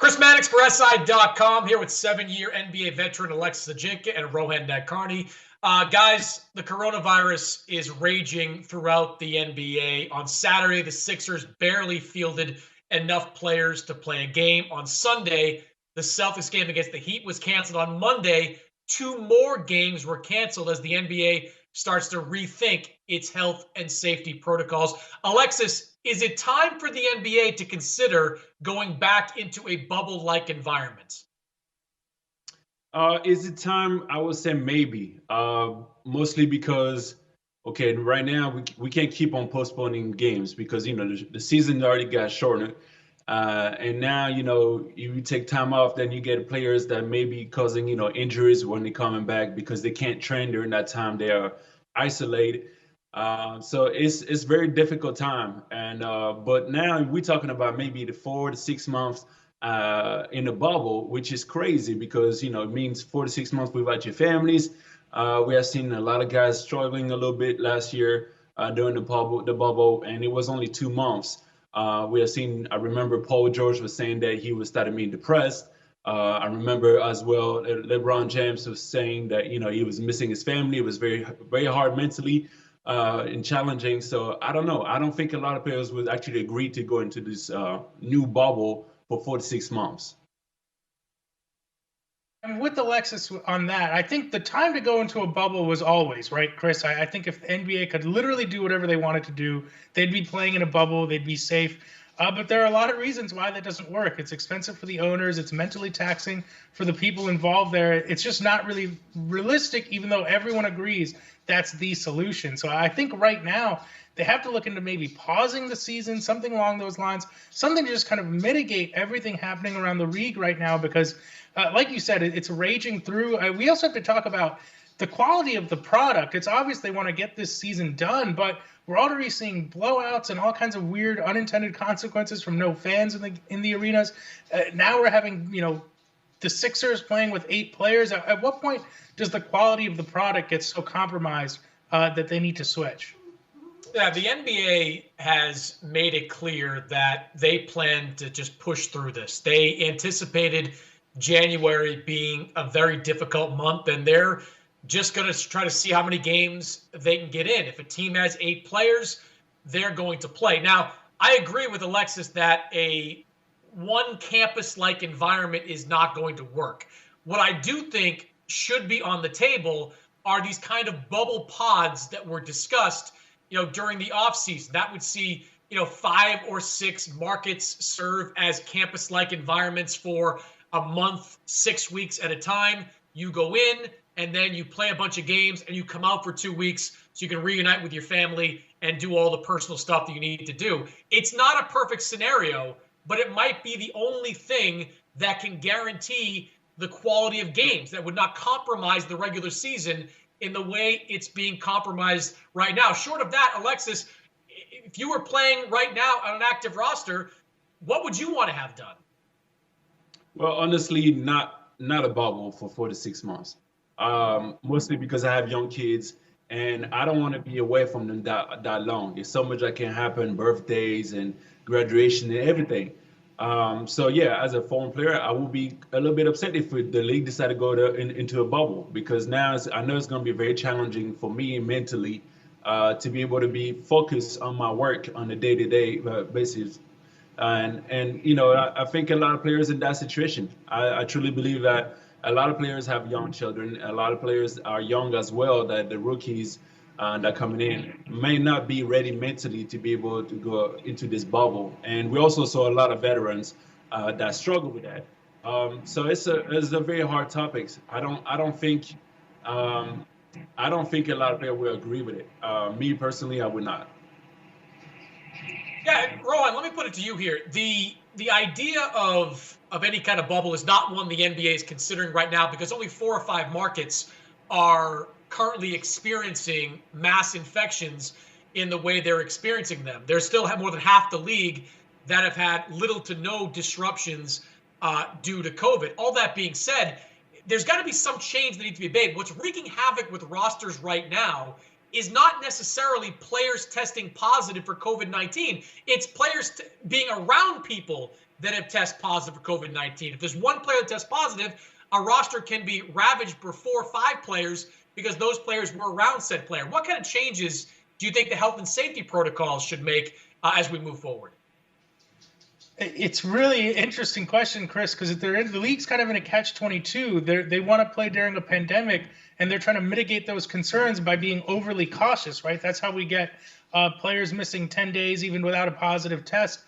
Chris Mannix for SI.com here with 7-year NBA veteran Alexis Ajinka and Rohan Nadkarni. Guys, the coronavirus is raging throughout the NBA. On Saturday, the Sixers barely fielded enough players to play a game. On Sunday, the Celtics game against the Heat was canceled. On Monday, 2 more games were canceled as the NBA starts to rethink its health and safety protocols. Alexis, is it time for the NBA to consider going back into a bubble-like environment? Is it time? I would say maybe. Mostly because, okay, right now we can't keep on postponing games because the season already got shortened, and now you take time off, then you get players that may be causing injuries when they're coming back because they can't train during that time. They are isolated. So it's very difficult time, and but now we're talking about maybe the 4 to 6 months in a bubble, which is crazy because it means 4 to 6 months without your families. We have seen a lot of guys struggling a little bit last year during the bubble, and it was only 2 months. We have seen. I remember Paul George was saying that he was starting being depressed. I remember as well LeBron James was saying that he was missing his family. It was very very hard mentally and challenging. So I don't know. I don't think a lot of players would actually agree to go into this new bubble for 4 to 6 months. And with Alexis on that, I think the time to go into a bubble was always, right, Chris? I think if the NBA could literally do whatever they wanted to do, they'd be playing in a bubble, they'd be safe. But there are a lot of reasons why that doesn't work. It's expensive for the owners. It's mentally taxing for the people involved there. It's just not really realistic, even though everyone agrees that's the solution. So I think right now they have to look into maybe pausing the season, something along those lines, something to just kind of mitigate everything happening around the league right now because, like you said, it's raging through. We also have to talk about the quality of the product. It's obvious they want to get this season done, but we're already seeing blowouts and all kinds of weird unintended consequences from no fans in the arenas. Now we're having, the Sixers playing with 8 players. At what point does the quality of the product get so compromised that they need to switch? Yeah, the NBA has made it clear that they plan to just push through this. They anticipated January being a very difficult month, and they're just going to try to see how many games they can get in. If a team has 8 players, they're going to play. Now, I agree with Alexis that a one campus-like environment is not going to work. What I do think should be on the table are these kind of bubble pods that were discussed, during the offseason. That would see, 5 or 6 markets serve as campus-like environments for a month, 6 weeks at a time. You go in, and then you play a bunch of games, and you come out for 2 weeks so you can reunite with your family and do all the personal stuff that you need to do. It's not a perfect scenario, but it might be the only thing that can guarantee the quality of games that would not compromise the regular season in the way it's being compromised right now. Short of that, Alexis, if you were playing right now on an active roster, what would you want to have done? Well, honestly, not a bubble for 4 to 6 months. Mostly because I have young kids and I don't want to be away from them that long. There's so much that can happen, birthdays and graduation and everything. So yeah, as a foreign player, I will be a little bit upset if the league decided to go into a bubble because now I know it's going to be very challenging for me mentally to be able to be focused on my work on a day-to-day basis. And I think a lot of players in that situation. I truly believe that a lot of players have young children. A lot of players are young as well. That the rookies that are coming in may not be ready mentally to be able to go into this bubble. And we also saw a lot of veterans that struggle with that. So it's a very hard topic. I don't think a lot of players will agree with it. Me personally, I would not. Yeah, Rohan, let me put it to you here. The idea of any kind of bubble is not one the NBA is considering right now because only 4 or 5 markets are currently experiencing mass infections in the way they're experiencing them. There's still more than half the league that have had little to no disruptions due to COVID. All that being said, there's got to be some change that needs to be made. What's wreaking havoc with rosters right now is not necessarily players testing positive for COVID-19. It's players being around people that have tested positive for COVID-19. If there's one player that tests positive, a roster can be ravaged for 4 or 5 players because those players were around said player. What kind of changes do you think the health and safety protocols should make as we move forward? It's really an interesting question, Chris, because the league's kind of in a catch-22. They want to play during a pandemic, and they're trying to mitigate those concerns by being overly cautious, right? That's how we get players missing 10 days even without a positive test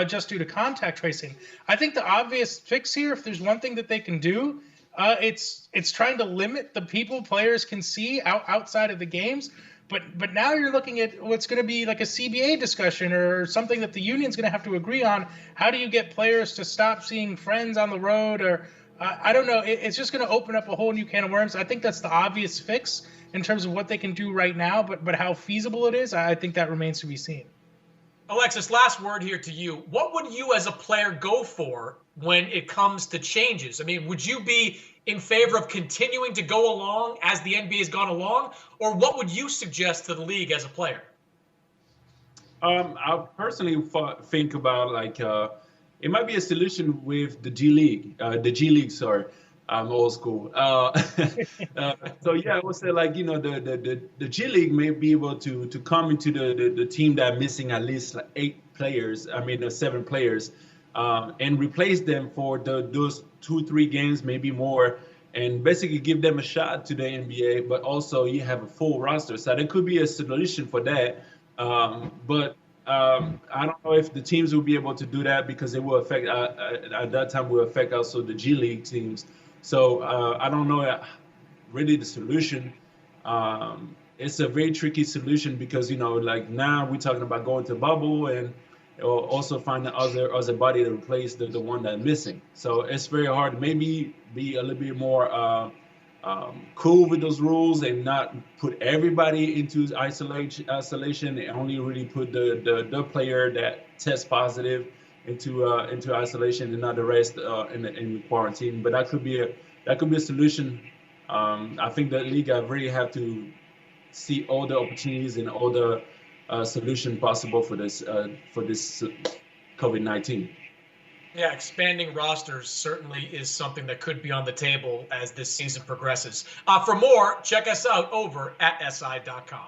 just due to contact tracing. I think the obvious fix here, if there's one thing that they can do, it's trying to limit the people players can see outside of the games. But now you're looking at what's going to be like a CBA discussion or something that the union's going to have to agree on. How do you get players to stop seeing friends on the road? Or I don't know. It's just going to open up a whole new can of worms. I think that's the obvious fix in terms of what they can do right now. But how feasible it is, I think that remains to be seen. Alexis, last word here to you. What would you as a player go for when it comes to changes? I mean, would you be in favor of continuing to go along as the NBA has gone along, or what would you suggest to the league as a player? I personally think about it might be a solution with the G League. Sorry, I'm old school. So yeah, I would say the G League may be able to come into the team that missing at least 8 players. I mean, 7 players. And replace them for those 2-3 games, maybe more, and basically give them a shot to the NBA. But also, you have a full roster, so there could be a solution for that. But I don't know if the teams will be able to do that because it will affect at that time will affect also the G League teams. So I don't know really the solution. It's a very tricky solution because now we're talking about going to bubble and also find the other body to replace the one that's missing. So it's very hard. Maybe be a little bit more cool with those rules and not put everybody into isolation and only really put the player that tests positive into isolation and not the rest in quarantine. But that could be a solution. I think the league really have to see all the opportunities and all the solution possible for this COVID-19. Yeah, expanding rosters certainly is something that could be on the table as this season progresses. For more, check us out over at SI.com.